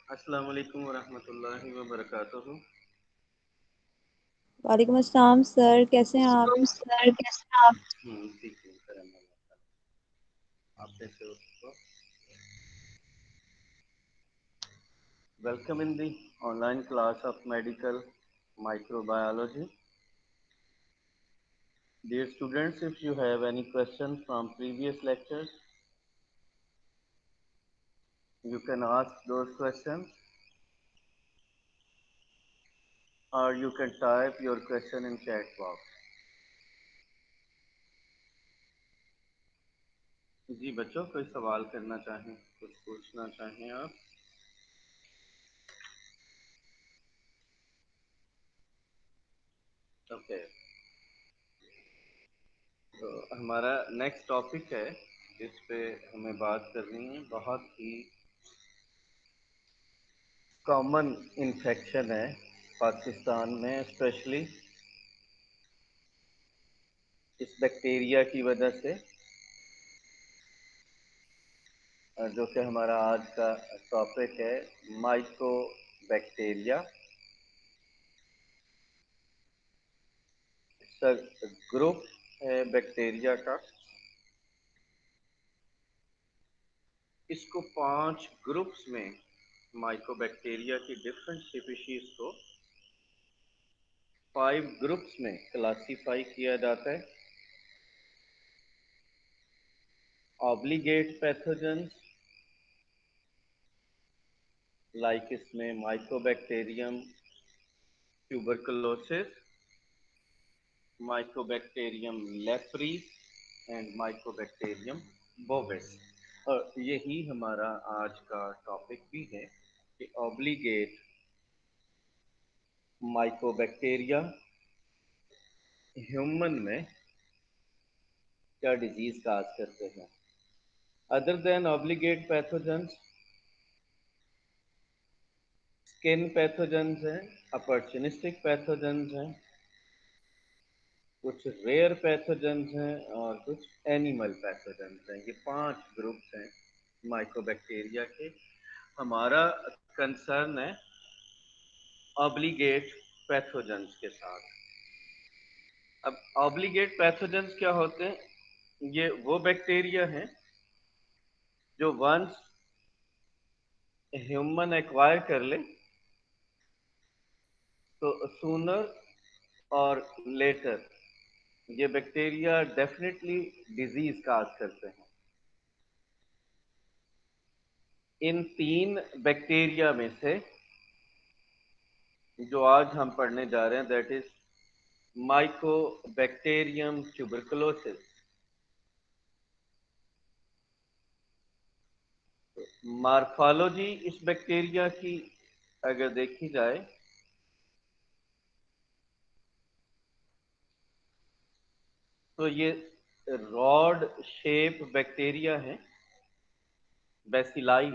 अस्सलाम वालेकुम वरहमतुल्लाहि वबरकातुहू। वालेकुम अस्सलाम सर, कैसे हैं आप? हम सर कैसे हैं आप? ठीक हूँ सर, आप कैसे हो? Welcome in the online class of medical microbiology. Dear students, if you have any questions from previous lectures, you can ask those questions or you can type your question in chat box. जी बच्चों, कोई सवाल करना चाहें, कुछ पूछना चाहें आप? Okay, तो हमारा नेक्स्ट टॉपिक है जिस पे हमें बात करनी है। बहुत ही कॉमन इन्फेक्शन है पाकिस्तान में, स्पेशली इस बैक्टीरिया की वजह से, जो कि हमारा आज का टॉपिक है, माइकोबैक्टीरिया। ग्रुप है बैक्टीरिया का। इसको 5 ग्रुप्स में, माइकोबैक्टीरिया की डिफरेंट स्पीशीज को 5 ग्रुप्स में क्लासिफाई किया जाता है। ऑब्लिगेट पैथोजेंस, लाइक इसमें mycobacterium tuberculosis, mycobacterium leprae and mycobacterium bovis. और यही हमारा आज का टॉपिक भी है कि ऑब्लिगेट माइकोबैक्टीरिया ह्यूमन में क्या डिजीज काज करते हैं। Other than obligate pathogens, skin pathogens हैं, अपॉर्चुनिस्टिक पैथोजेंस हैं, कुछ रेयर पैथोजेंस हैं और कुछ एनिमल पैथोजेंस हैं। ये 5 ग्रुप्स हैं माइकोबैक्टीरिया के। हमारा कंसर्न है ऑब्लिगेट पैथोजेंस के साथ। अब ऑब्लिगेट पैथोजेंस क्या होते हैं? ये वो बैक्टीरिया हैं जो वंस ह्यूमन एक्वायर कर ले तो सूनर और लेटर ये बैक्टीरिया डेफिनेटली डिजीज काज करते हैं। इन 3 बैक्टीरिया में से जो आज हम पढ़ने जा रहे हैं, that is Mycobacterium tuberculosis. Morphology इस बैक्टीरिया की अगर देखी जाए तो ये रॉड शेप बैक्टीरिया है, बेसिलाई,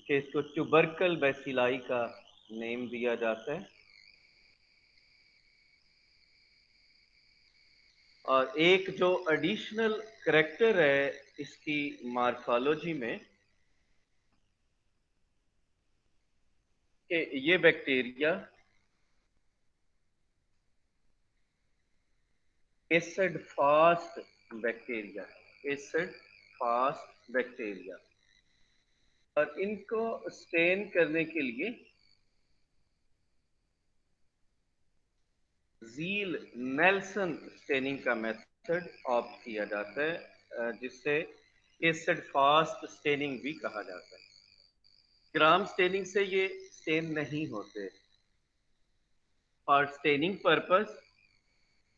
कि इसको ट्यूबरकल बेसिलाई का नेम दिया जाता है। और एक जो एडिशनल करेक्टर है इसकी मार्फोलॉजी में, कि ये बैक्टीरिया एसिड फास्ट बैक्टीरिया है, एसिड फास्ट बैक्टीरिया। और इनको स्टेन करने के लिए जील नेल्सन स्टेनिंग का मेथड ऑप्ट किया जाता है, जिससे एसिड फास्ट स्टेनिंग भी कहा जाता है। ग्राम स्टेनिंग से ये स्टेन नहीं होते। और स्टेनिंग पर्पस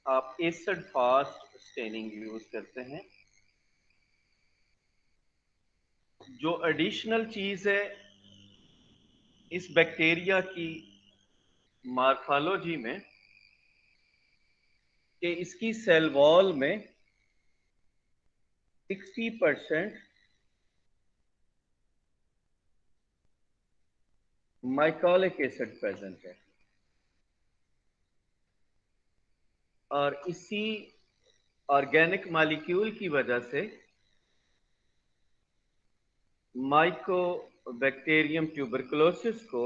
आप एसिड फास्ट स्टेनिंग यूज करते हैं। जो एडिशनल चीज है इस बैक्टीरिया की मार्फोलॉजी में, कि इसकी सेल वॉल में 60% माइकोलिक एसिड प्रेजेंट है। और इसी ऑर्गेनिक मॉलिक्यूल की वजह से माइकोबैक्टीरियम ट्यूबरकुलोसिस को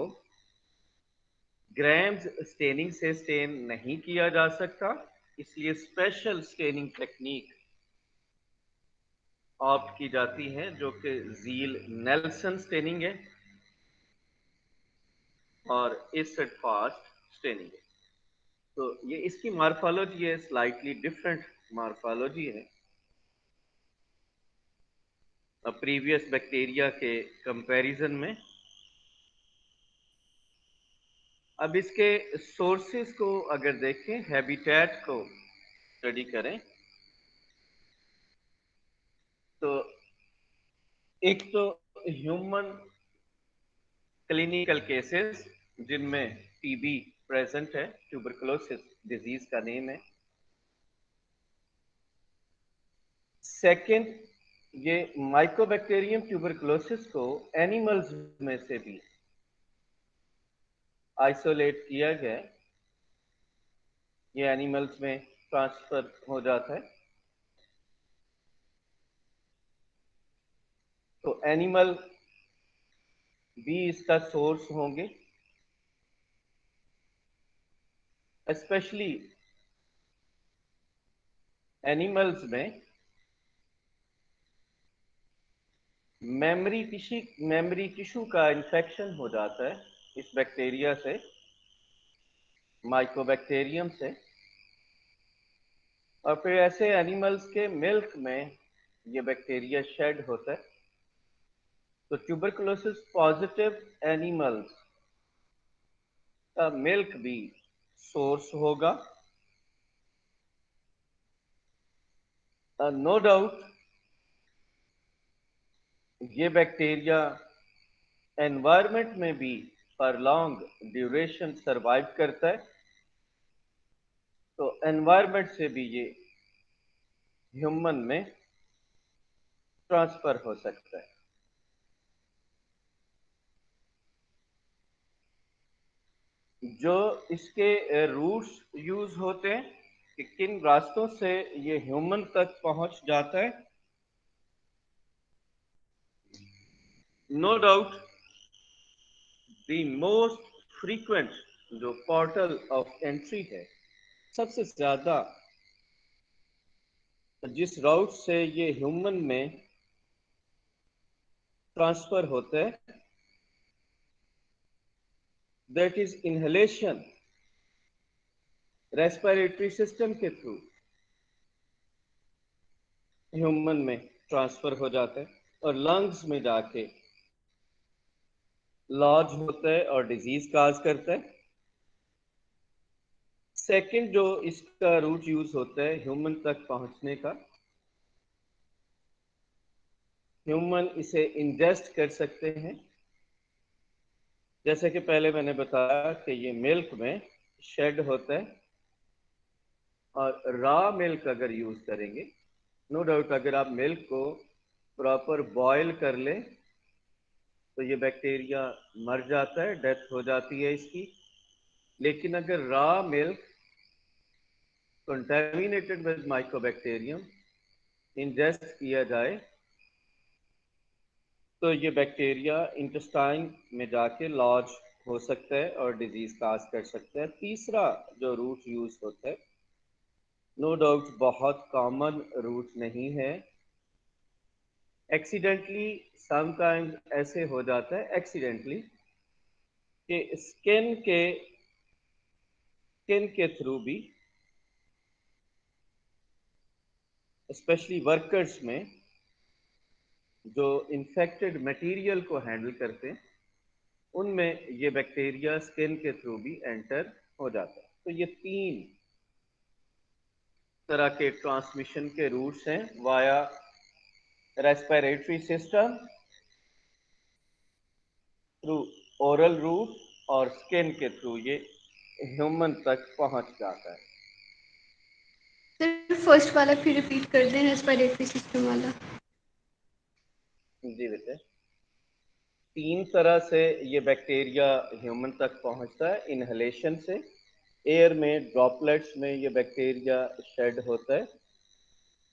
ग्रैम्स स्टेनिंग से स्टेन नहीं किया जा सकता, इसलिए स्पेशल स्टेनिंग टेक्निक ऑप्ट की जाती है जो कि ज़ील नेल्सन स्टेनिंग है और एसिड फास्ट स्टेनिंग है। तो ये इसकी मार्फोलॉजी है, स्लाइटली डिफरेंट मार्फोलॉजी है प्रीवियस बैक्टीरिया के कंपैरिजन में। अब इसके सोर्सेस को अगर देखें, हैबिटेट को स्टडी करें, तो एक तो ह्यूमन क्लिनिकल केसेस जिनमें टीबी प्रेजेंट है, ट्यूबरकुलोसिस डिजीज का नेम है। सेकंड, ये माइकोबैक्टीरियम ट्यूबरकुलोसिस को एनिमल्स में से भी आइसोलेट किया गया, ये एनिमल्स में ट्रांसफर हो जाता है। तो एनिमल भी इसका सोर्स होंगे, स्पेशली एनिमल्स में मेमोरी टिश्यू का इन्फेक्शन हो जाता है इस बैक्टीरिया से, माइकोबैक्टीरियम से, और फिर ऐसे एनिमल्स के मिल्क में ये बैक्टीरिया शेड होता है। तो ट्यूबरकुलोसिस पॉजिटिव एनिमल्स का मिल्क भी सोर्स होगा। नो डाउट ये बैक्टीरिया एनवायरमेंट में भी फॉर लॉन्ग ड्यूरेशन सरवाइव करता है, तो एनवायरमेंट से भी ये ह्यूमन में ट्रांसफर हो सकता है। जो इसके रूट्स यूज होते हैं कि किन रास्तों से ये ह्यूमन तक पहुंच जाता है, no doubt the most frequent जो पोर्टल ऑफ एंट्री है, सबसे ज्यादा जिस राउट से ये ह्यूमन में ट्रांसफर होता है, that is inhalation, respiratory system के थ्रू ह्यूमन में ट्रांसफर हो जाता है और लंग्स में जाके लॉज होता है और डिजीज काज करता है। सेकंड जो इसका रूट यूज होता है ह्यूमन तक पहुंचने का, ह्यूमन इसे इंजेस्ट कर सकते हैं, जैसे कि पहले मैंने बताया कि ये मिल्क में शेड होता है, और रॉ मिल्क अगर यूज करेंगे, नो डाउट अगर आप मिल्क को प्रॉपर बॉयल कर लें तो ये बैक्टीरिया मर जाता है, डेथ हो जाती है इसकी। लेकिन अगर raw milk contaminated with Mycobacterium ingest किया जाए तो ये बैक्टीरिया इंटेस्टाइन में जाके लॉज हो सकता है और डिजीज काज कर सकता है। तीसरा जो रूट यूज होता है, नो डाउट बहुत कॉमन रूट नहीं है, एक्सीडेंटली समटाइम्स ऐसे हो जाता है एक्सीडेंटली कि स्किन के थ्रू भी, स्पेशली वर्कर्स में जो इन्फेक्टेड मटेरियल को हैंडल करते हैं, उनमें ये बैक्टीरिया स्किन के थ्रू भी एंटर हो जाता है। तो ये तीन तरह के ट्रांसमिशन के रूट्स हैं, via respiratory system, through oral route और स्किन के थ्रू ये ह्यूमन तक पहुंच जाता है। सर फर्स्ट वाला फिर रिपीट कर दें, रेस्पिरेटरी सिस्टम वाला। जी बेटे, तीन तरह से ये बैक्टीरिया ह्यूमन तक पहुंचता है, इनहेलेशन से, एयर में ड्रॉपलेट्स में ये बैक्टीरिया शेड होता है,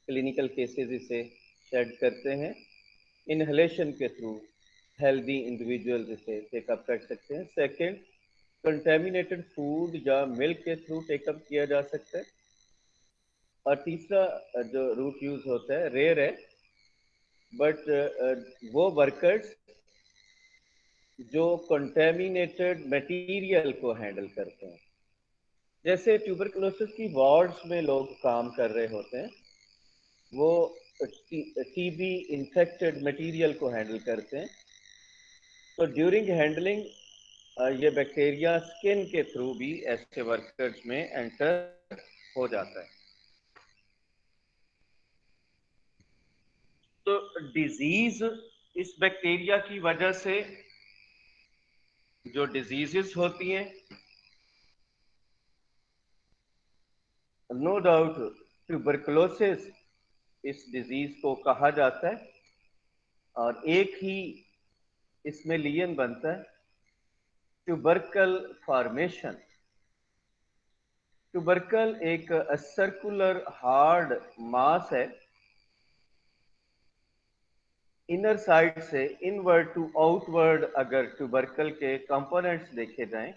क्लिनिकल केसेस इसे शेड करते हैं, इनहेलेशन के थ्रू हेल्दी इंडिविजुअल इसे टेकअप कर सकते हैं। सेकंड, कंटेमिनेटेड फूड या मिल्क के थ्रू टेकअप किया जा सकता है। और तीसरा जो रूट यूज होता है, रेयर है, बट वो वर्कर्स जो कंटेमिनेटेड मटेरियल को हैंडल करते हैं, जैसे ट्यूबरकुलोसिस की वार्ड्स में लोग काम कर रहे होते हैं, वो टीबी इन्फेक्टेड मटेरियल को हैंडल करते हैं। तो ड्यूरिंग हैंडलिंग ये बैक्टीरिया स्किन के थ्रू भी ऐसे वर्कर्स में एंटर हो जाता है। तो डिजीज इस बैक्टीरिया की वजह से जो डिजीजेस होती हैं, नो डाउट ट्यूबरकुलोसिस इस डिजीज को कहा जाता है। और एक ही इसमें लियन बनता है, ट्यूबरकल फॉर्मेशन। ट्यूबरकल एक सर्कुलर हार्ड मास है, इनर साइड से इनवर्ड टू आउटवर्ड अगर ट्यूबरकल के कंपोनेंट्स देखे जाएं,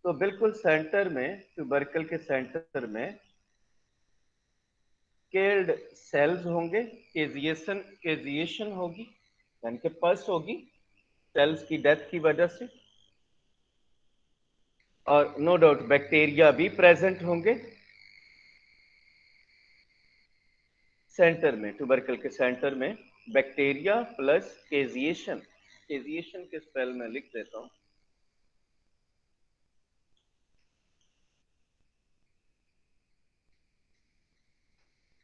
तो बिल्कुल सेंटर में, ट्यूबरकल के सेंटर में केल्ड सेल्स होंगे, केजिएशन होगी, यानी कि पस होगी सेल्स की डेथ की वजह से। और नो डाउट बैक्टीरिया भी प्रेजेंट होंगे सेंटर में, ट्यूबरकल के सेंटर में बैक्टीरिया प्लस केजिएशन। केजिएशन के स्पेल में लिख देता हूं,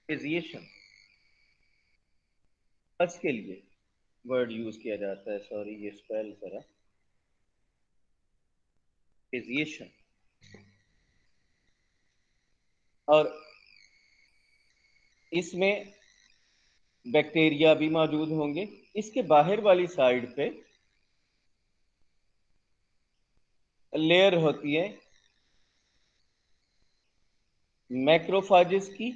केजिएशन पस के लिए वर्ड यूज किया जाता है, सॉरी ये स्पेल जरा, केजिएशन। और इसमें बैक्टीरिया भी मौजूद होंगे। इसके बाहर वाली साइड पे लेयर होती है मैक्रोफाजेस की,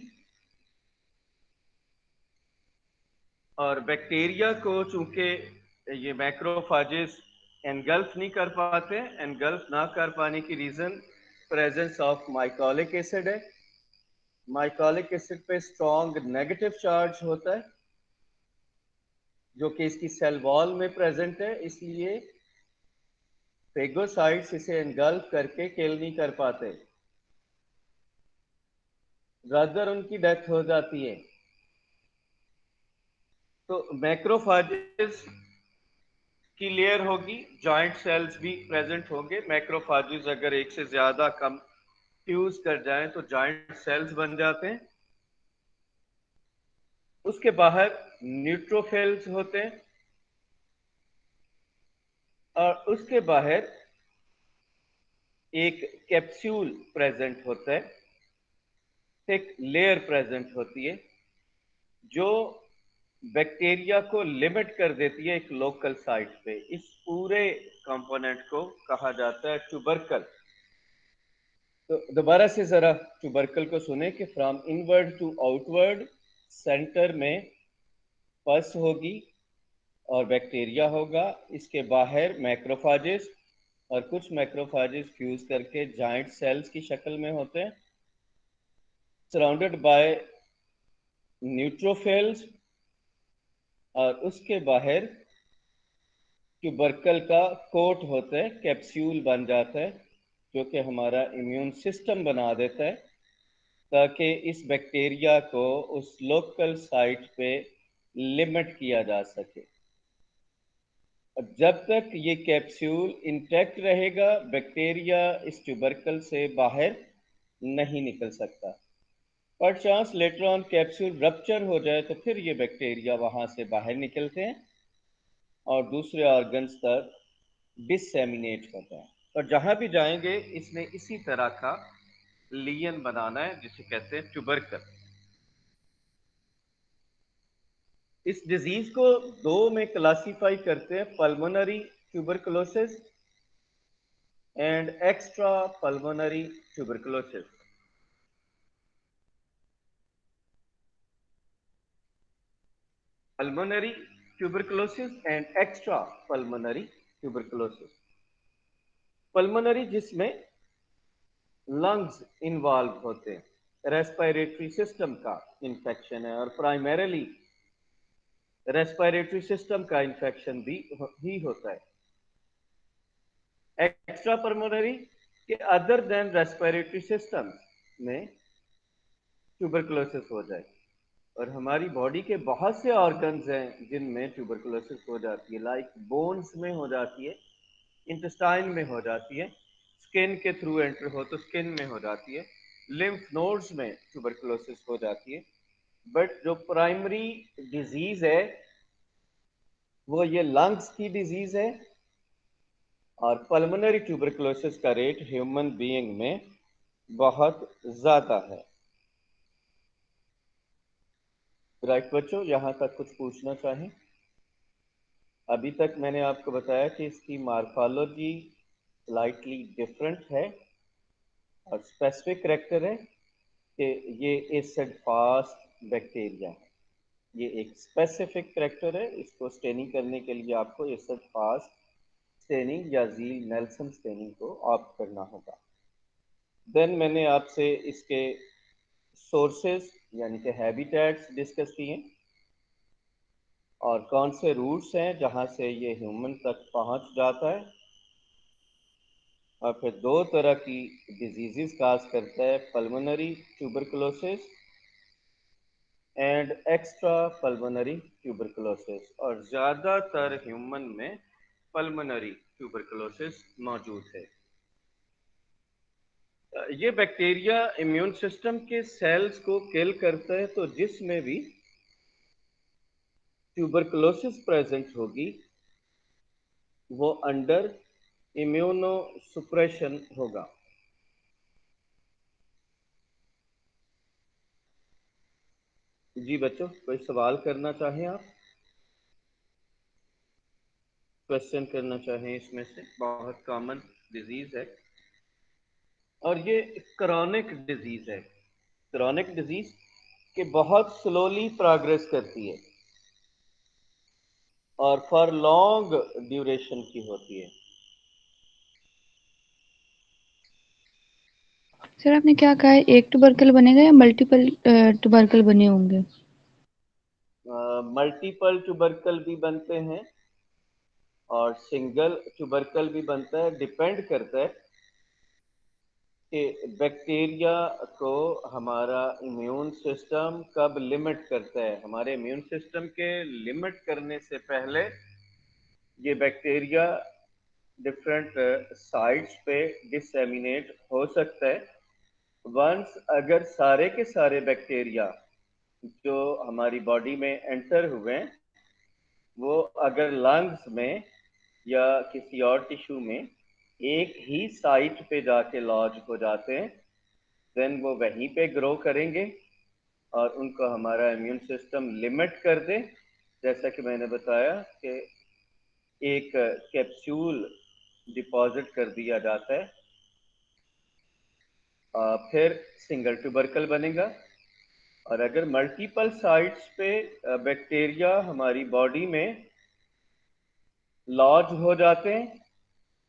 और बैक्टीरिया को चूंकि ये मैक्रोफाजेस एनगल्फ नहीं कर पाते, एनगल्फ ना कर पाने की reason presence of mycolic acid है। माइकोलिक एसिड पे स्ट्रॉन्ग नेगेटिव चार्ज होता है जो कि इसकी सेल वॉल में प्रेजेंट है, इसलिए फेगोसाइट्स इसे एनगल्फ करके किल नहीं कर पाते, रादर उनकी डेथ हो जाती है। तो मैक्रोफाजेस की लेयर होगी, जॉइंट सेल्स भी प्रेजेंट होंगे। मैक्रोफाजेस अगर एक से ज्यादा कम फ्यूज कर जाएं तो जॉइंट सेल्स बन जाते हैं। उसके बाहर न्यूट्रोफिल्स होते हैं, और उसके बाहर एक कैप्सूल प्रेजेंट होता है, एक लेयर प्रेजेंट होती है जो बैक्टीरिया को लिमिट कर देती है एक लोकल साइट पे। इस पूरे कंपोनेंट को कहा जाता है ट्यूबरकल। तो दोबारा से जरा ट्यूबरकल को सुने कि from inward to outward, centre में पस होगी और बैक्टीरिया होगा, इसके बाहर मैक्रोफाजेस, और कुछ मैक्रोफाजेस फ्यूज करके जाइंट सेल्स की शक्ल में होते हैं, सराउंडेड बाय न्यूट्रोफिल्स। और उसके बाहर ट्यूबरकल का कोट होता है, कैप्सूल बन जाता है जो कि हमारा इम्यून सिस्टम बना देता है, ताकि इस बैक्टीरिया को उस लोकल साइट पे लिमिट किया जा सके। अब जब तक ये कैप्सूल इंटैक्ट रहेगा, बैक्टीरिया इस ट्यूबरकल से बाहर नहीं निकल सकता। पर chance later on capsule rupture हो जाए तो फिर ये बैक्टीरिया वहां से बाहर निकलते हैं और दूसरे ऑर्गन्स तक डिससेमिनेट होता है। और जहां भी जाएंगे इसने इसी तरह का लियन बनाना है जिसे कहते हैं ट्यूबरकल। इस डिजीज को दो में क्लासिफाई करते हैं, pulmonary tuberculosis and extra pulmonary tuberculosis. Pulmonary tuberculosis and extra pulmonary tuberculosis. Pulmonary जिसमें लंग्स इन्वॉल्व होते हैं, रेस्पिरेटरी सिस्टम का इंफेक्शन है और प्राइमरीली रेस्पिरेटरी सिस्टम का इंफेक्शन भी ही होता है। एक्स्ट्रा पल्मोनरी के अदर देन रेस्पिरेटरी सिस्टम में ट्यूबरकुलोसिस हो जाए, और हमारी बॉडी के बहुत से ऑर्गन्स हैं जिनमें ट्यूबरकुलोसिस हो जाती है, लाइक बोन्स में हो जाती है, इंटेस्टाइन में हो जाती है, स्किन के थ्रू एंटर हो तो स्किन में हो जाती है, लिम्फ नोड्स में ट्यूबरकुलोसिस हो जाती है। बट जो प्राइमरी डिजीज है वो ये लंग्स की डिजीज है, और पल्मोनरी ट्यूबरकुलोसिस का रेट ह्यूमन बीइंग में बहुत ज्यादा है। राइट बच्चों, यहाँ तक कुछ पूछना चाहें? अभी तक मैंने आपको बताया कि इसकी मार्फोलॉजी स्लाइटली डिफरेंट है और स्पेसिफिक करैक्टर है कि ये एसिड फास्ट बैक्टीरिया है। ये एक स्पेसिफिक करैक्टर है, इसको स्टेनिंग करने के लिए आपको एसिड फास्ट स्टेनिंग या ज़ील नेल्सन स्टेनिंग को ऑप्ट करना होगा। देन मैंने आपसे इसके सोर्सेस यानी कि हैबिटेट्स डिस्कस किए और कौन से रूट्स हैं जहां से ये ह्यूमन तक पहुंच जाता है, और फिर दो तरह की डिजीजेस काज करता है, pulmonary tuberculosis and extra pulmonary tuberculosis, और ज़्यादातर ह्यूमन में पल्मोनरी ट्यूबरकुलोसिस मौजूद है। ये बैक्टीरिया इम्यून सिस्टम के सेल्स को किल करता है, तो जिसमें भी ट्यूबरकुलोसिस प्रेजेंट होगी वो अंडर इम्यूनो सुप्रेशन होगा। जी बच्चों, कोई सवाल करना चाहें आप, क्वेश्चन करना चाहें? इसमें से बहुत कॉमन डिजीज है और ये क्रॉनिक डिजीज है। क्रॉनिक डिजीज के बहुत स्लोली प्रोग्रेस करती है और फॉर लॉन्ग ड्यूरेशन की होती है। सर आपने क्या कहा है, एक ट्यूबरकल बनेगा या मल्टीपल ट्यूबरकल बने होंगे? मल्टीपल ट्यूबरकल भी बनते हैं और सिंगल ट्यूबरकल भी बनता है। डिपेंड करता है कि बैक्टीरिया को हमारा इम्यून सिस्टम कब लिमिट करता है। हमारे इम्यून सिस्टम के लिमिट करने से पहले ये बैक्टीरिया डिफरेंट साइट्स पे डिसेमिनेट हो सकता है। वंस अगर सारे के सारे बैक्टीरिया जो हमारी बॉडी में एंटर हुए हैं वो अगर लंग्स में या किसी और टिश्यू में एक ही साइट पे जाके लॉज हो जाते हैं, देन वो वहीं पे ग्रो करेंगे और उनको हमारा इम्यून सिस्टम लिमिट कर दे। जैसा कि मैंने बताया कि एक कैप्सूल डिपॉजिट कर दिया जाता है, फिर सिंगल ट्यूबरकल बनेगा। और अगर मल्टीपल साइट्स पे बैक्टीरिया हमारी बॉडी में लॉज हो जाते हैं,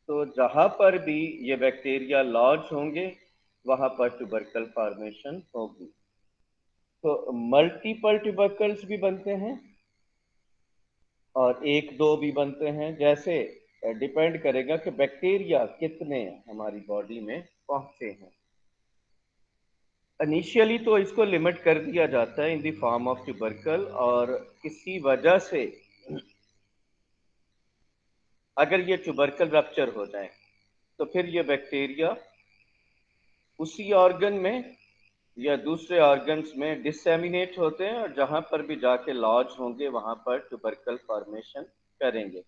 तो जहां पर भी ये बैक्टीरिया लॉज होंगे वहां पर ट्यूबरकल फॉर्मेशन होगी। तो मल्टीपल ट्यूबरकल्स भी बनते हैं और एक दो भी बनते हैं, जैसे डिपेंड करेगा कि बैक्टीरिया कितने हमारी बॉडी में पहुंचे हैं। इनिशियली तो इसको लिमिट कर दिया जाता है in the form of tubercle, और किसी वजह से अगर ये ट्यूबरकल रप्चर हो जाए तो फिर ये बैक्टीरिया उसी ऑर्गन में या दूसरे ऑर्गन्स में डिसेमिनेट होते हैं और जहां पर भी जाके लॉज होंगे वहां पर ट्यूबरकल फॉर्मेशन करेंगे।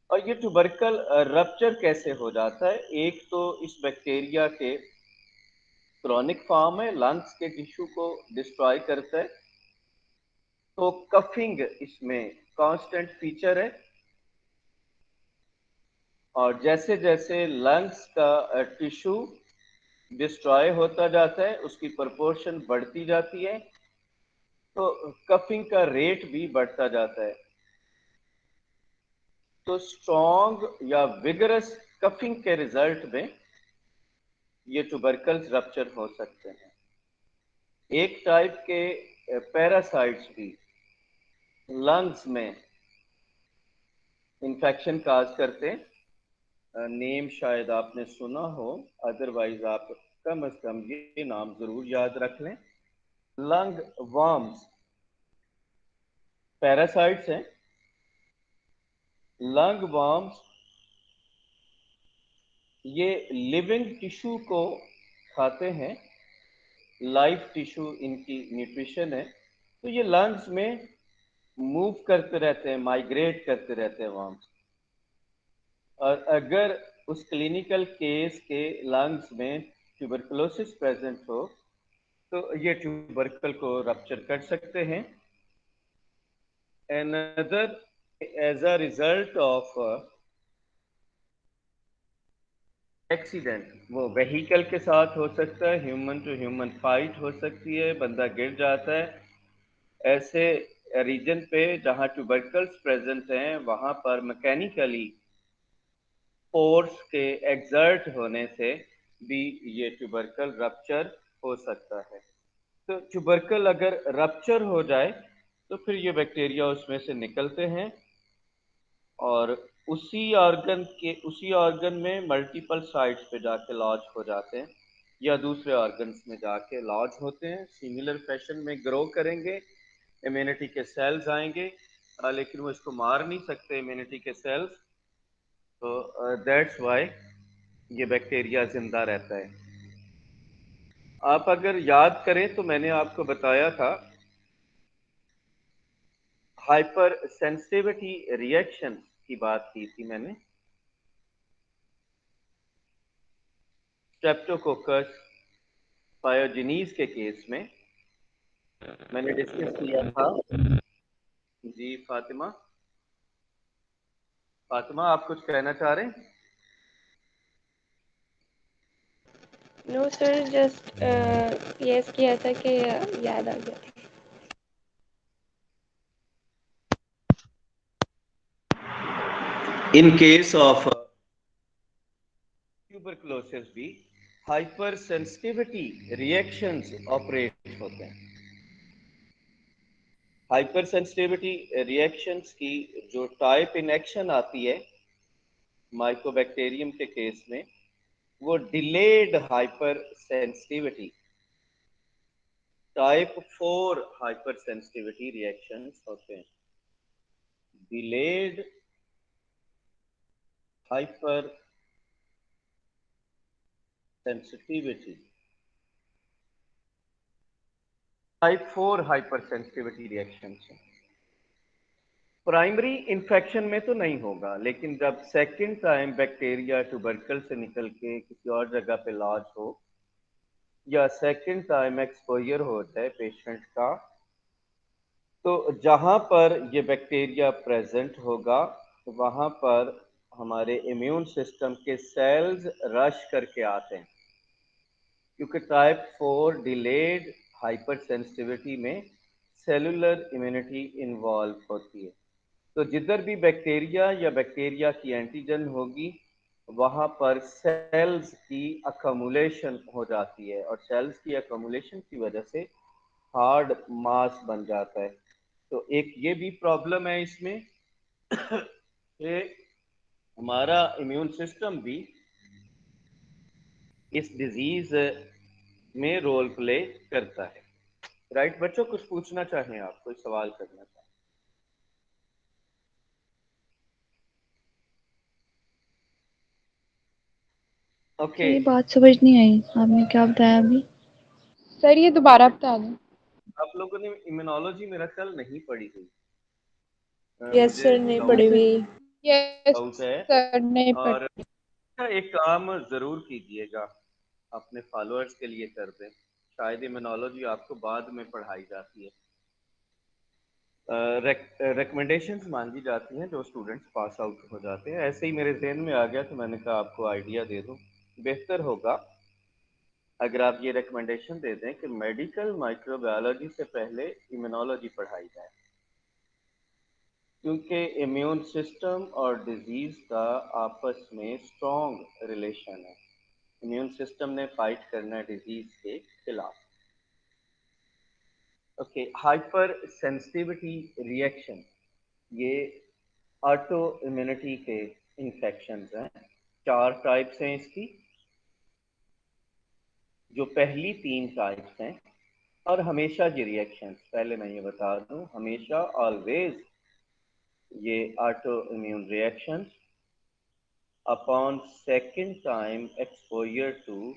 और ये ट्यूबरकल रप्चर कैसे हो जाता है? एक तो इस बैक्टीरिया के क्रॉनिक फॉर्म है, लंग्स के टिश्यू को डिस्ट्रॉय करता है, तो कफिंग इसमें कांस्टेंट फीचर है। और जैसे जैसे लंग्स का टिश्यू डिस्ट्रॉय होता जाता है उसकी प्रोपोर्शन बढ़ती जाती है, तो कफिंग का रेट भी बढ़ता जाता है। तो स्ट्रॉन्ग या विगरस कफिंग के रिजल्ट में ये ट्यूबरकल्स रप्चर हो सकते हैं। एक टाइप के पैरासाइट्स भी लंग्स में इन्फेक्शन काज करते हैं। नेम शायद आपने सुना हो, अदरवाइज आप कम से कम ये नाम जरूर याद रख लें। लंग वर्म्स पैरासाइट्स हैं। लंग वर्म्स ये लिविंग टिश्यू को खाते हैं, लाइव टिश्यू इनकी न्यूट्रिशन है। तो ये लंग्स में मूव करते रहते हैं, माइग्रेट करते रहते हैं वर्म्स। और अगर उस क्लिनिकल केस के लंग्स में ट्यूबरकुलोसिस प्रेजेंट हो तो ये ट्यूबरकल को रप्चर कर सकते हैं। Another as a result of accident, वो व्हीकल के साथ हो सकता है, ह्यूमन टू ह्यूमन फाइट हो सकती है, बंदा गिर जाता है। ऐसे रीजन पे जहाँ ट्यूबरकल्स प्रेजेंट हैं वहाँ पर मैकेनिकली फोर्स के एक्सर्ट होने से भी ये ट्यूबरकल रप्चर हो सकता है। तो ट्यूबरकल अगर रप्चर हो जाए तो फिर ये बैक्टीरिया उसमें से निकलते हैं और उसी ऑर्गन में मल्टीपल साइट्स पे जाके लॉज हो जाते हैं या दूसरे ऑर्गन्स में जाके लॉज होते हैं। सिमिलर फैशन में ग्रो करेंगे, इम्यूनिटी के सेल्स आएंगे, लेकिन वो इसको मार नहीं सकते इम्यूनिटी के सेल्स। तो दैट्स वाई ये बैक्टीरिया जिंदा रहता है। आप अगर याद करें तो मैंने आपको बताया था हाइपर सेंसिटिविटी रिएक्शन की बात की थी मैंने। स्ट्रेप्टोकोकस पायोजेनीज के केस में मैंने डिस्कस किया था। जी फातिमा, फातिमा आप कुछ कहना चाह रहे हैं? नो सर, जस्ट यस किया था कि याद आ गया। इन केस ऑफ ट्यूबरकुलोसिस भी हाइपर सेंसिटिविटी रिएक्शंस ऑपरेट होते हैं। हाइपर सेंसिटिविटी रिएक्शंस की जो टाइप इन एक्शन आती है माइकोबैक्टीरियम के केस में, वो delayed hyper sensitivity type 4 hyper sensitivity reactions होते हैं। Delayed hyper sensitivity type 4 hyper sensitivity reactions हैं। प्राइमरी इन्फेक्शन में तो नहीं होगा, लेकिन जब सेकंड टाइम बैक्टीरिया ट्यूबरकल से निकल के किसी और जगह पे लॉज हो या सेकंड टाइम एक्सपोजर हो जाए पेशेंट का, तो जहां पर ये बैक्टीरिया प्रेजेंट होगा वहां पर हमारे इम्यून सिस्टम के सेल्स रश करके आते हैं, क्योंकि टाइप 4 डिलेड हाइपर सेंसिटिविटी में सेलुलर इम्यूनिटी इन्वॉल्व होती है। तो जिधर भी बैक्टीरिया या बैक्टीरिया की एंटीजन होगी वहां पर सेल्स की अकोमुलेशन हो जाती है और सेल्स की अकोमुलेशन की वजह से हार्ड मास बन जाता है। तो एक ये भी प्रॉब्लम है इसमें कि हमारा इम्यून सिस्टम भी इस डिजीज में रोल प्ले करता है। राइट बच्चों, कुछ पूछना चाहें आप, कोई सवाल करना चाहें? ओके। ये बात समझ नहीं आई, आपने क्या बताया अभी? सर ये दोबारा बता दें। आप लोगों ने इम्यूनोलॉजी मेरा ख्याल नहीं पढ़ी हुई। यस मुझे सर, नहीं डाउट पड़ी हुई। यस है। सर, नहीं और पढ़। एक काम जरूर कीजिएगा, अपने फॉलोअर्स के लिए कर दें। शायद इम्यूनोलॉजी आपको बाद में पढ़ाई जाती है। रिकमेंडेशंस मांगी जाती हैं जो स्टूडेंट्स पास आउट हो जाते हैं। ऐसे ही मेरे जहन में आ गया तो मैंने कहा आपको आइडिया दे दूं। बेहतर होगा अगर आप ये रिकमेंडेशन दे दें कि मेडिकल माइक्रोबायोलॉजी से पहले इम्यूनोलॉजी पढ़ाई जाए। क्योंकि इम्यून सिस्टम और डिजीज का आपस में स्ट्रॉन्ग रिलेशन है। इम्यून सिस्टम ने फाइट करना है डिजीज के खिलाफ। ओके, हाइपर सेंसिटिविटी रिएक्शन, ये ऑटो इम्यूनिटी के इन्फेक्शंस हैं। 4 टाइप्स हैं इसकी। जो पहली 3 टाइप्स हैं, और हमेशा ये रिएक्शंस, पहले मैं ये बता दूं, हमेशा ऑलवेज ये auto immune reactions upon second time exposure to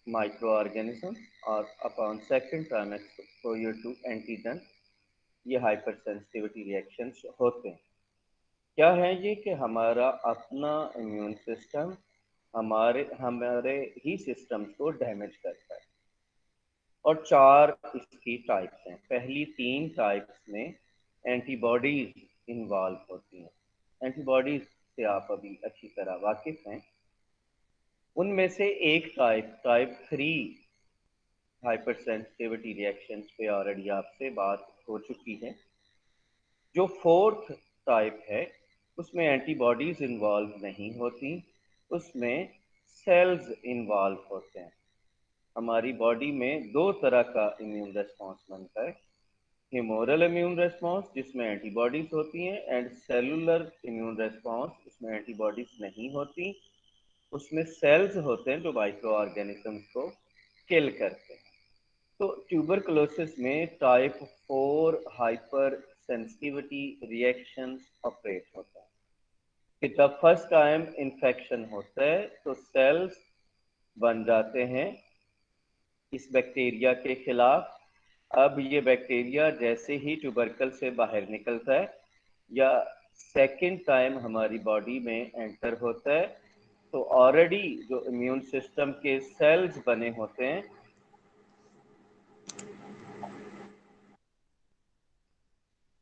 micro organism और upon second time exposure to antigen, ये हाइपर सेंसिटिविटी रिएक्शंस होते हैं। क्या है ये कि हमारा अपना इम्यून सिस्टम हमारे हमारे ही सिस्टम्स को डैमेज करता है। और 4 इसकी टाइप्स हैं। पहली 3 टाइप्स में एंटीबॉडीज इन्वॉल्व होती हैं। एंटीबॉडीज से आप अभी अच्छी तरह वाकिफ हैं। उनमें से एक टाइप 3 हाइपर सेंसिटिविटी रिएक्शंस पे ऑलरेडी आपसे बात हो चुकी है। जो 4th टाइप है उसमें एंटीबॉडीज इन्वॉल्व नहीं होती, उसमें सेल्स इन्वॉल्व होते हैं। हमारी बॉडी में 2 तरह का इम्यून रेस्पॉन्स बनता है, ह्यूमोरल इम्यून रेस्पॉन्स जिसमें एंटीबॉडीज होती हैं, एंड सेलुलर इम्यून रेस्पॉन्स उसमें एंटीबॉडीज नहीं होती, उसमें सेल्स होते हैं जो माइक्रो ऑर्गेनिजम्स को किल करते हैं। तो ट्यूबरकुलोसिस में type 4 hyper sensitivity reactions operate होता है कि जब फर्स्ट टाइम इन्फेक्शन होता है तो सेल्स बन जाते हैं इस बैक्टीरिया के खिलाफ। अब ये बैक्टीरिया जैसे ही ट्यूबरकल से बाहर निकलता है या सेकेंड टाइम हमारी बॉडी में एंटर होता है, तो ऑलरेडी जो इम्यून सिस्टम के सेल्स बने होते हैं,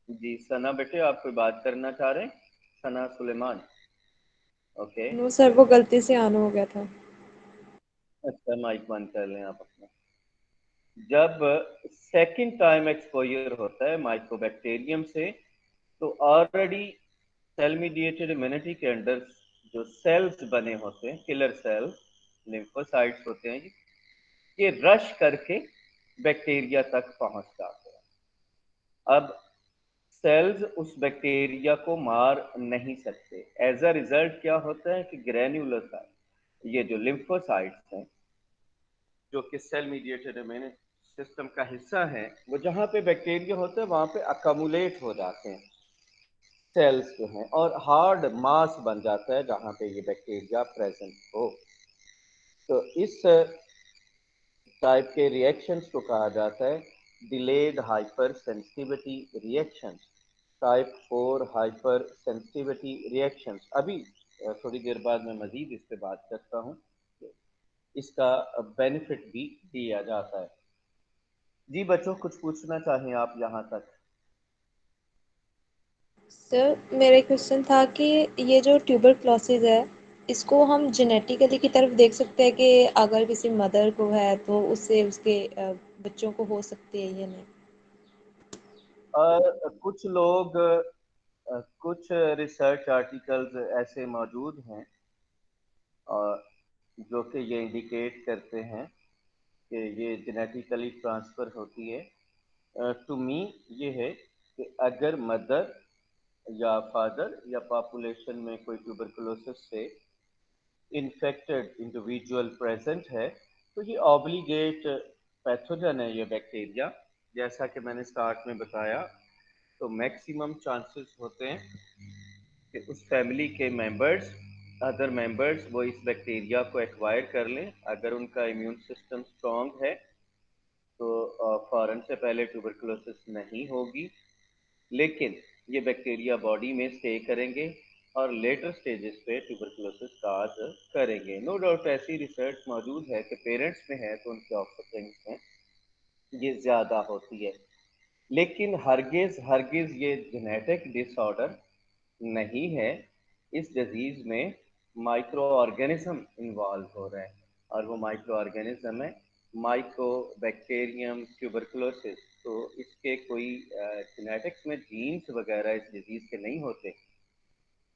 जी सना बेटे आप कोई बात करना चाह रहे हैं? सना सुलेमान, ओके। नो सर, वो गलती से ऑन हो गया था। अच्छा, माइक बंद कर लें आप अपना। जब सेकेंड टाइम एक्सपोजर होता है माइक्रोबैक्टीरियम से, तो ऑलरेडी सेल मीडिएटेड इम्यूनिटी के अंदर जो सेल्स बने होते हैं, किलर सेल्स, लिम्फोसाइट्स होते हैं, ये रश करके बैक्टीरिया तक पहुंच जाते हैं। अब सेल्स उस बैक्टीरिया को मार नहीं सकते। एज अ रिजल्ट क्या होता है कि ग्रैन्युलोसाइट, ये जो लिम्फोसाइट्स हैं जो कि सेल मीडिएटेड इम्यूनिटी सिस्टम का हिस्सा है, वो जहाँ पे बैक्टीरिया होता है वहाँ पे अकमुलेट हो जाते हैं सेल्स जो हैं, और हार्ड मास बन जाता है जहाँ पे ये बैक्टीरिया प्रेजेंट हो। तो इस टाइप के रिएक्शंस को कहा जाता है delayed hyper sensitivity reaction, type 4 hyper sensitivity reactions. अभी थोड़ी देर बाद मैं मजीद इस पे बात करता हूँ, इसका बेनिफिट भी दिया जाता है। जी बच्चों, कुछ पूछना चाहें आप यहाँ तक? सर मेरा क्वेश्चन था कि ये जो ट्यूबरक्लोसिस है, इसको हम जेनेटिकली की तरफ देख सकते हैं कि अगर किसी मदर को है तो उससे उसके बच्चों को हो सकती है या नहीं? कुछ लोग, कुछ रिसर्च आर्टिकल्स ऐसे मौजूद हैं जो कि ये इंडिकेट करते हैं कि ये जेनेटिकली ट्रांसफ़र होती है। टू मी ये है कि अगर मदर या फादर या पॉपुलेशन में कोई ट्यूबरकुलोसिस से इन्फेक्टेड इंडिविजुअल प्रेजेंट है, तो ये ऑब्लिगेट पैथोजन है ये बैक्टीरिया। जैसा कि मैंने स्टार्ट में बताया, तो मैक्सिमम चांसेस होते हैं कि उस फैमिली के मेंबर्स, अदर मेंबर्स, वो इस बैक्टीरिया को एक्वायर कर लें। अगर उनका इम्यून सिस्टम स्ट्रॉन्ग है तो फौरन से पहले ट्यूबरकुलोसिस नहीं होगी, लेकिन ये बैक्टीरिया बॉडी में स्टे करेंगे और लेटर स्टेजेस पे ट्यूबरकुलोसिस काज करेंगे। नो डाउट ऐसी रिसर्च मौजूद है कि पेरेंट्स में है तो उनके ऑफस्प्रिंग्स में ये ज़्यादा होती है, लेकिन हरगिज़ हरगिज़ ये जेनेटिक डिसऑर्डर नहीं है। इस डिजीज़ में माइक्रो ऑर्गेनिज्म इन्वॉल्व हो रहे हैं, और वो माइक्रो ऑर्गेनिज्म है माइकोबैक्टीरियम ट्यूबरकुलोसिस, तो इसके कोई जेनेटिक्स में जीन्स वगैरह इस डिजीज के नहीं होते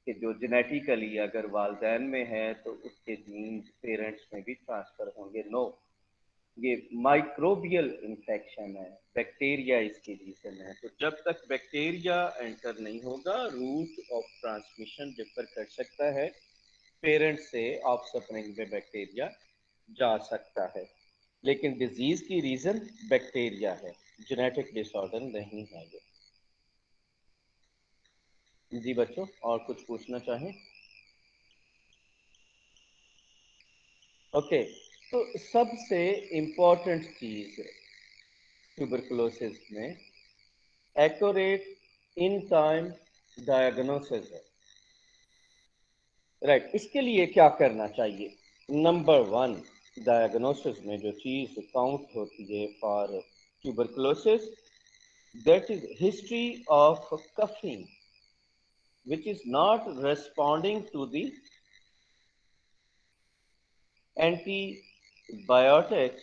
कि जो जेनेटिकली अगर वालदैन में है तो उसके जीन्स पेरेंट्स में भी ट्रांसफर होंगे। नो, ये माइक्रोबियल इंफेक्शन है, बैक्टीरिया इसकी रीजन है। तो जब तक बैक्टीरिया एंटर नहीं होगा, रूट ऑफ ट्रांसमिशन डिफर कर सकता है, पेरेंट्स से ऑफस्प्रिंग में बैक्टीरिया जा सकता है, लेकिन डिजीज की रीजन बैक्टीरिया है, जेनेटिक डिसऑर्डर नहीं है ये। जी बच्चों, और कुछ पूछना चाहें? ओके, तो सबसे इम्पोर्टेंट चीज ट्यूबरकुलोसिस में एक्यूरेट इन टाइम डायग्नोसिस है। राइट, इसके लिए क्या करना चाहिए? नंबर 1, डायग्नोसिस में जो चीज काउंट होती है for tuberculosis, that is history of coughing which is not responding to the antibiotics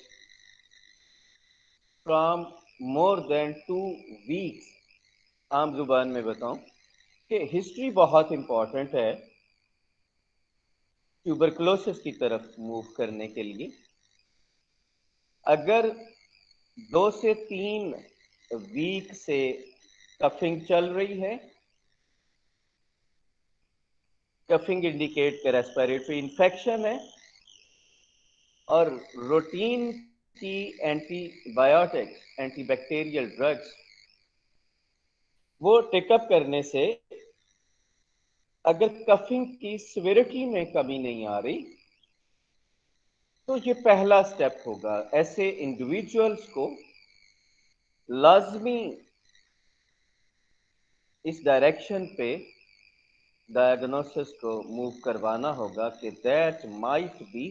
from more than 2 weeks। आम जुबान में बताऊं कि हिस्ट्री बहुत इंपॉर्टेंट है ट्यूबरकुलोसिस की तरफ मूव करने के लिए। अगर 2 से 3 वीक से कफिंग चल रही है, कफिंग इंडिकेट के रेस्पिरेटरी इन्फेक्शन है, और रूटीन की एंटीबायोटिक्स, एंटीबैक्टीरियल ड्रग्स वो टेकअप करने से अगर कफिंग की सिविरिटी में कमी नहीं आ रही, तो ये पहला स्टेप होगा। ऐसे इंडिविजुअल्स को लाजमी इस डायरेक्शन पे डायग्नोसिस को मूव करवाना होगा कि दैट माइट बी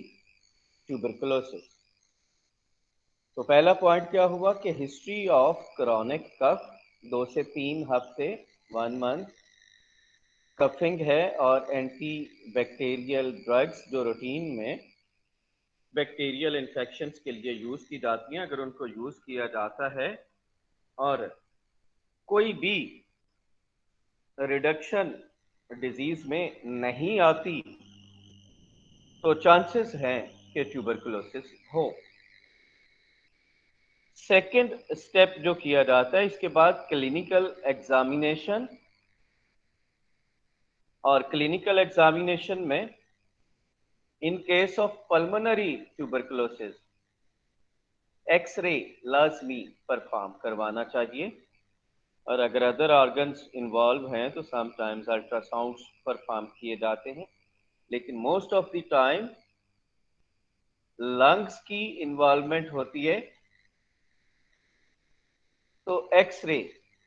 ट्यूबरकुलोसिस। तो पहला पॉइंट क्या हुआ कि हिस्ट्री ऑफ क्रॉनिक कफ, 2 से 3 हफ्ते, 1 मंथ कफिंग है, और एंटी बैक्टीरियल ड्रग्स जो रूटीन में बैक्टीरियल इन्फेक्शंस के लिए यूज की जाती हैं, अगर उनको यूज किया जाता है और कोई भी रिडक्शन डिजीज में नहीं आती, तो चांसेस हैं कि ट्यूबरकुलोसिस हो। सेकंड स्टेप जो किया जाता है, इसके बाद क्लिनिकल एग्जामिनेशन, और क्लिनिकल एग्जामिनेशन में in case of pulmonary tuberculosis X ray लाजमी परफॉर्म करवाना चाहिए, और अगर अदर ऑर्गन्स इन्वॉल्व हैं तो समटाइम्स अल्ट्रासाउंड परफॉर्म किए जाते हैं, लेकिन most of the time lungs की इन्वॉल्वमेंट होती है, तो एक्सरे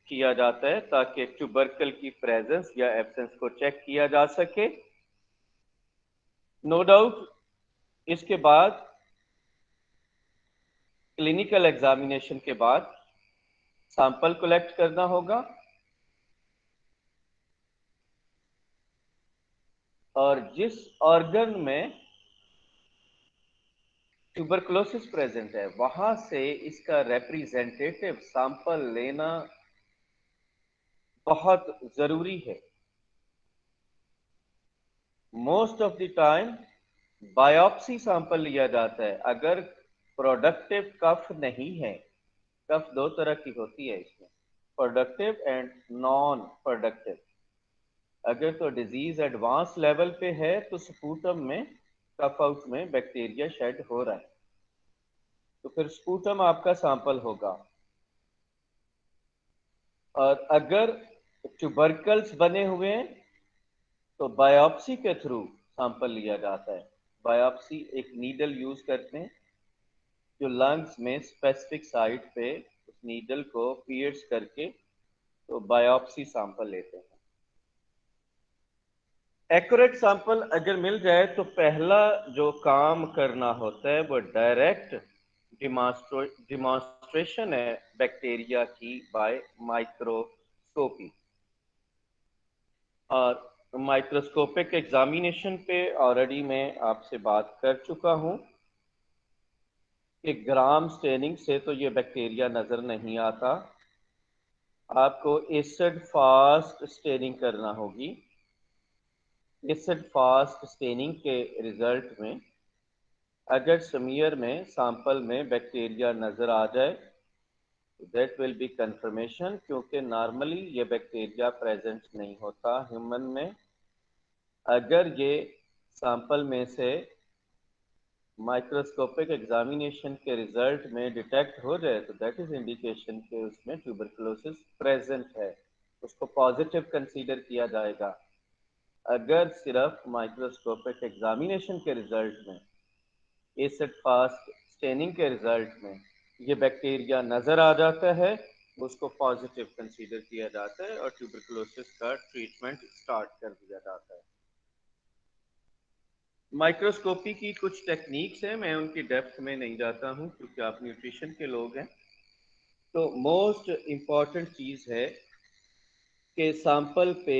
किया जाता है ताकि ट्यूबरकल की प्रेजेंस या एब्सेंस को चेक किया जा सके। नो डाउट इसके बाद क्लिनिकल एग्जामिनेशन के बाद सैंपल कलेक्ट करना होगा, और जिस ऑर्गन में ट्यूबरकुलोसिस प्रेजेंट है वहां से इसका रिप्रेजेंटेटिव सैंपल लेना बहुत जरूरी है। Most of the time biopsy sample लिया जाता है अगर प्रोडक्टिव कफ नहीं है। कफ 2 तरह की होती है इसमें, प्रोडक्टिव एंड नॉन प्रोडक्टिव। अगर तो डिजीज एडवांस लेवल पे है तो स्पूटम में, कफ आउट में बैक्टीरिया शेड हो रहा है, तो फिर स्पूटम आपका सैंपल होगा। और अगर ट्यूबरकल्स बने हुए हैं तो बायोप्सी के थ्रू सैंपल लिया जाता है। बायोप्सी एक नीडल यूज करते हैं जो लंग्स में स्पेसिफिक साइट पे उस नीडल को पियर्स करके तो बायोप्सी सैंपल लेते हैं। एक्यूरेट सैंपल अगर मिल जाए तो पहला जो काम करना होता है वो डायरेक्ट डिमॉन्स्ट्रेशन है बैक्टीरिया की बाय माइक्रोस्कोपी। और माइक्रोस्कोपिक एग्जामिनेशन पे ऑलरेडी मैं आपसे बात कर चुका हूं। कि ग्राम स्टेनिंग से तो ये बैक्टीरिया नज़र नहीं आता, आपको एसिड फास्ट स्टेनिंग करना होगी। एसिड फास्ट स्टेनिंग के रिजल्ट में अगर स्मीयर में सैंपल में बैक्टीरिया नज़र आ जाए दैट विल बी कंफर्मेशन, क्योंकि नॉर्मली ये बैक्टीरिया प्रेजेंट नहीं होता ह्यूमन में। अगर ये सैंपल में से माइक्रोस्कोपिक एग्जामिनेशन के रिजल्ट में डिटेक्ट हो जाए तो दैट इज इंडिकेशन कि उसमें ट्यूबरकुलोसिस प्रेजेंट है, उसको पॉजिटिव कंसीडर किया जाएगा। अगर सिर्फ माइक्रोस्कोपिक एग्जामिनेशन के रिजल्ट में, एसिड फास्ट स्टेनिंग के रिजल्ट में ये बैक्टीरिया नजर आ जाता है, उसको पॉजिटिव कंसीडर किया जाता है और ट्यूबरकुलोसिस का ट्रीटमेंट स्टार्ट कर दिया जाता है। माइक्रोस्कोपी की कुछ टेक्निक्स हैं, मैं उनकी डेप्थ में नहीं जाता हूं क्योंकि आप न्यूट्रिशन के लोग हैं। तो मोस्ट इम्पॉर्टेंट चीज़ है कि सैंपल पे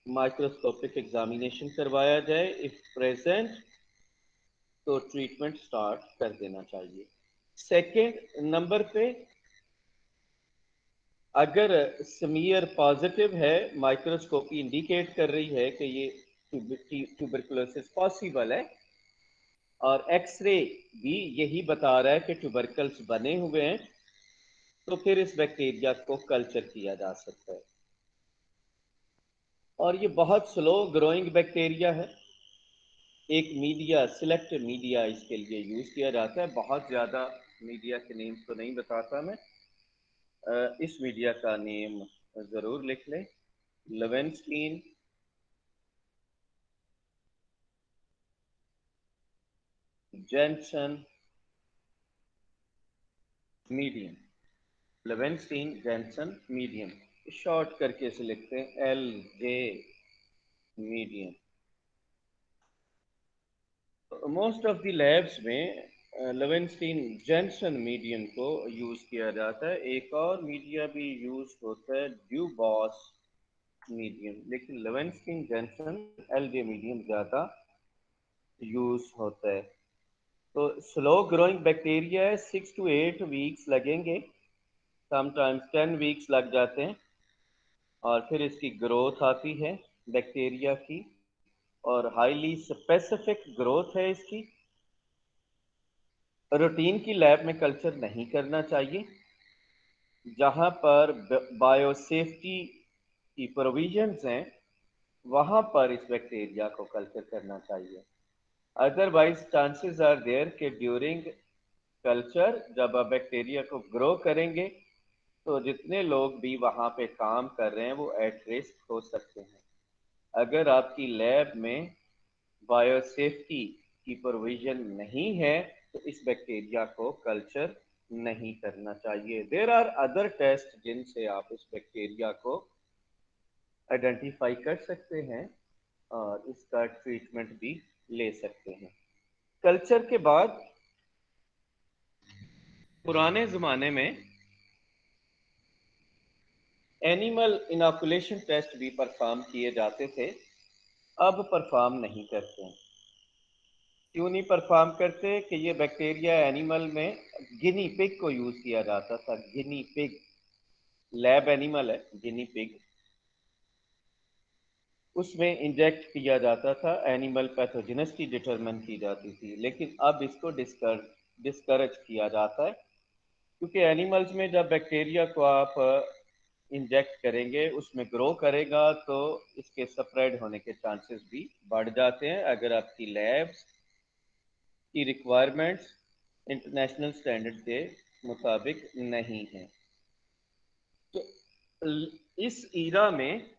माइक्रोस्कोपिक एग्जामिनेशन करवाया जाए, इफ प्रेजेंट तो ट्रीटमेंट स्टार्ट कर देना चाहिए। सेकेंड नंबर पे अगर स्मीयर पॉजिटिव है, माइक्रोस्कोपी इंडिकेट कर रही है कि ये ट्यूबरकुलोसिस पॉसिबल है और एक्सरे भी यही बता रहा है कि ट्यूबरकल्स बने हुए हैं, तो फिर इस बैक्टीरिया को कल्चर किया जा सकता है। और ये बहुत स्लो ग्रोइंग बैक्टीरिया है। एक मीडिया, सिलेक्ट मीडिया इसके लिए यूज किया जाता है। बहुत ज्यादा मीडिया के नेम तो नहीं बताता मैं, इस मीडिया का नेम जरूर लिख लें, Lowenstein Jensen medium. Lowenstein Jensen medium short करके इसे लिखते हैं LJ medium. Most of the labs में लेवेंस्टीन जेनसन मीडियम को यूज किया जाता है। एक और मीडिया भी यूज होता है ड्यूबॉस मीडियम, लेकिन लेवेंस्टीन जेनसन LJ मीडियम ज्यादा यूज होता है। तो स्लो ग्रोइंग बैक्टीरिया है, 6 to 8 वीक्स लगेंगे, समटाइम्स 10 वीक्स लग जाते हैं और फिर इसकी ग्रोथ आती है बैक्टीरिया की, और हाईली स्पेसिफिक ग्रोथ है इसकी। रूटीन की लैब में कल्चर नहीं करना चाहिए, जहां पर बायोसेफ्टी की प्रोविजंस हैं वहां पर इस बैक्टीरिया को कल्चर करना चाहिए। अदरवाइज चांसेस आर देयर कि ड्यूरिंग कल्चर जब आप बैक्टीरिया को ग्रो करेंगे तो जितने लोग भी वहां पे काम कर रहे हैं वो एट रिस्क हो सकते हैं। अगर आपकी लैब में बायोसेफ्टी की प्रोविजन नहीं है तो इस बैक्टीरिया को कल्चर नहीं करना चाहिए। देयर आर अदर टेस्ट जिनसे आप इस बैक्टीरिया को आइडेंटिफाई कर सकते हैं और इसका ट्रीटमेंट भी ले सकते हैं। कल्चर के बाद पुराने जमाने में एनिमल इनोकुलेशन टेस्ट भी परफॉर्म किए जाते थे, अब परफॉर्म नहीं करते हैं। क्यों नहीं परफॉर्म करते? कि ये बैक्टीरिया एनिमल में गिनी पिग को यूज किया जाता था। गिनी पिग लैब एनिमल है, गिनी पिग, उसमें इंजेक्ट किया जाता था, एनिमल पैथोजेनिसिटी डिटरमिन की जाती थी। लेकिन अब इसको डिस्करेज किया जाता है, क्योंकि एनिमल्स में जब बैक्टीरिया को आप इंजेक्ट करेंगे उसमें ग्रो करेगा तो इसके स्प्रेड होने के चांसेस भी बढ़ जाते हैं अगर आपकी लैब्स की रिक्वायरमेंट्स इंटरनेशनल स्टैंडर्ड के मुताबिक नहीं है। तो इस ईरा में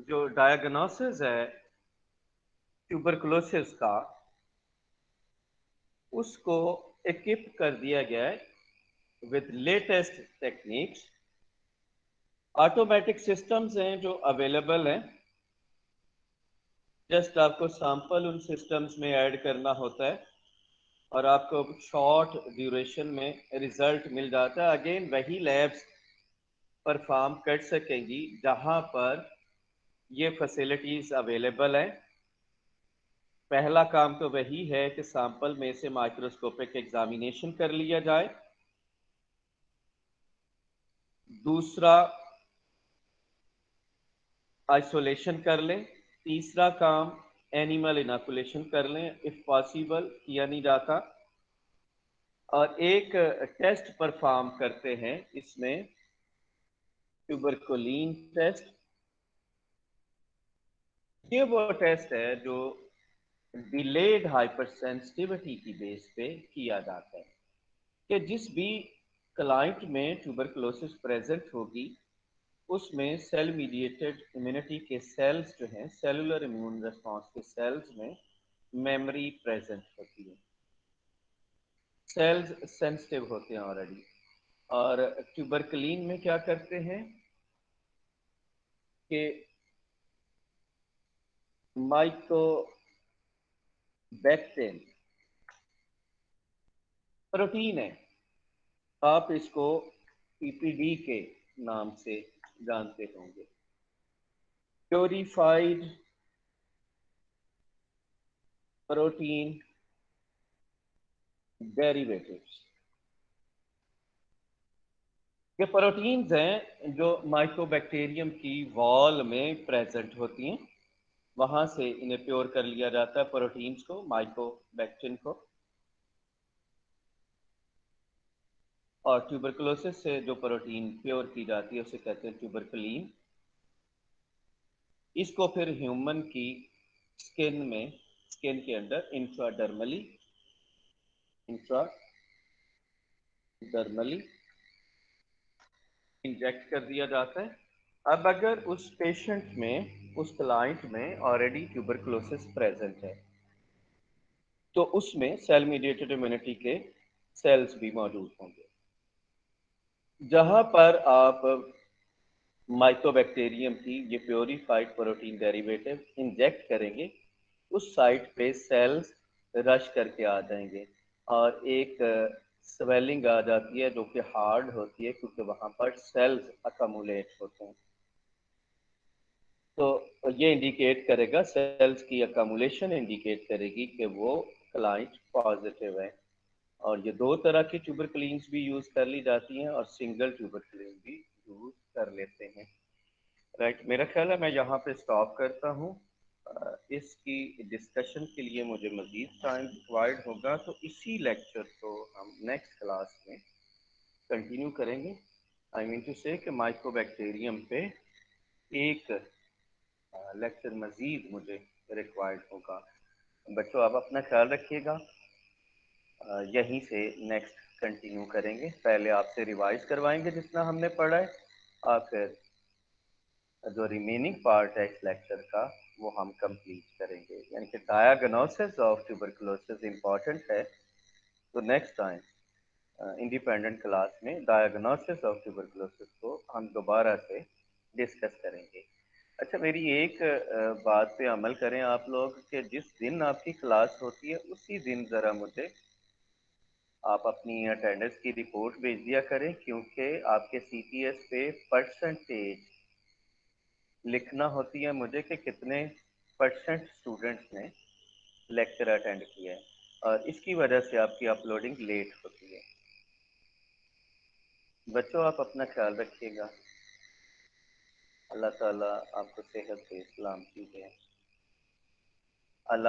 जो डायग्नोसिस है ट्यूबरकुलोसिस का, उसको इक्विप कर दिया गया है with latest techniques. Automatic systems हैं जो अवेलेबल हैं, जस्ट आपको सैंपल उन सिस्टम्स में ऐड करना होता है और आपको शॉर्ट ड्यूरेशन में रिजल्ट मिल जाता है। अगेन वही लैब्स परफॉर्म कर सकेंगी जहां पर ये फैसिलिटीज अवेलेबल हैं। पहला काम तो वही है कि सैंपल में से माइक्रोस्कोपिक एग्जामिनेशन कर लिया जाए। दूसरा, आइसोलेशन कर लें। तीसरा काम, एनिमल इनोकुलेशन कर लें, इफ पॉसिबल किया नहीं जाता। और एक टेस्ट परफॉर्म करते हैं इसमें, ट्यूबरकुलिन टेस्ट। ये वो टेस्ट है जो डिलेड हाइपरसेंसिटिविटी की बेस पे किया जाता है कि जिस भी क्लाइंट में ट्यूबरकुलोसिस प्रेजेंट होगी उसमें सेल मीडिएटेड इम्यूनिटी के सेल्स जो हैं, सेलुलर इम्यून रिस्पांस के सेल्स में मेमोरी प्रेजेंट होती है, सेल्स सेंसिटिव होते हैं ऑलरेडी। और ट्यूबरकुलिन में क्या करते हैं कि माइकोबैक्टीरियम प्रोटीन है, आप इसको पीपीडी के नाम से जानते होंगे, प्योरीफाइड प्रोटीन डेरिवेटिव्स। ये प्रोटीन्स हैं जो माइकोबैक्टीरियम की वॉल में प्रेजेंट होती हैं, वहां से इन्हें प्योर कर लिया जाता है प्रोटीन्स को, माइकोबैक्टीरियम को। और ट्यूबरकुलोसिस से जो प्रोटीन प्योर की जाती है उसे कहते हैं ट्यूबरकुलिन। इसको फिर ह्यूमन की स्किन के अंदर इंट्राडर्मली इंजेक्ट कर दिया जाता है। अब अगर उस पेशेंट में, उस क्लाइंट में ऑलरेडी ट्यूबरकुलोसिस प्रेजेंट है तो उसमें सेल मीडिएटेड इम्यूनिटी के सेल्स भी मौजूद होंगे। जहां पर आप माइकोबैक्टीरियम की ये प्योरीफाइड प्रोटीन डेरिवेटिव इंजेक्ट करेंगे, उस साइट पे सेल्स रश करके आ जाएंगे और एक स्वेलिंग आ जाती है जो कि हार्ड होती है क्योंकि वहां पर सेल्स अकमुलेट होते हैं। तो ये इंडिकेट करेगा, सेल्स की अकमुलेशन इंडिकेट करेगी कि वो क्लाइंट पॉजिटिव है। और ये दो तरह की ट्यूबरकुलिन्स भी यूज कर ली जाती हैं और सिंगल ट्यूबरकुलिन भी यूज कर लेते हैं। राइट, मेरा ख्याल है मैं यहाँ पे स्टॉप करता हूँ। इसकी डिस्कशन के लिए मुझे मजीद टाइम रिक्वायर्ड होगा तो इसी लेक्चर को हम नेक्स्ट क्लास में कंटिन्यू करेंगे। आई मीन टू से कि माइकोबैक्टीरियम पे एक लेक्चर मजीद मुझे रिक्वायर्ड होगा। बच्चों, आप अपना ख्याल रखिएगा। यहीं से नेक्स्ट कंटिन्यू करेंगे। पहले आपसे रिवाइज करवाएंगे जितना हमने पढ़ा है, और फिर जो रिमेनिंग पार्ट है इस लेक्चर का वो हम कंप्लीट करेंगे। यानी कि डायग्नोसिस ऑफ ट्यूबरकुलोसिस इम्पॉर्टेंट है, तो नेक्स्ट टाइम इंडिपेंडेंट क्लास में डायग्नोसिस ऑफ ट्यूबरकुलोसिस को हम दोबारा से डिस्कस करेंगे। अच्छा, मेरी एक बात पे अमल करें आप लोग कि जिस दिन आपकी क्लास होती है उसी दिन ज़रा मुझे आप अपनी अटेंडेंस की रिपोर्ट भेज दिया करें, क्योंकि आपके सीटीएस पे परसेंटेज लिखना होती है मुझे कि कितने परसेंट स्टूडेंट्स ने लेक्चर अटेंड किया है, और इसकी वजह से आपकी अपलोडिंग लेट होती है। बच्चों, आप अपना ख्याल रखिएगा। अल्लाह ताला आपको सेहत से सलामती दे।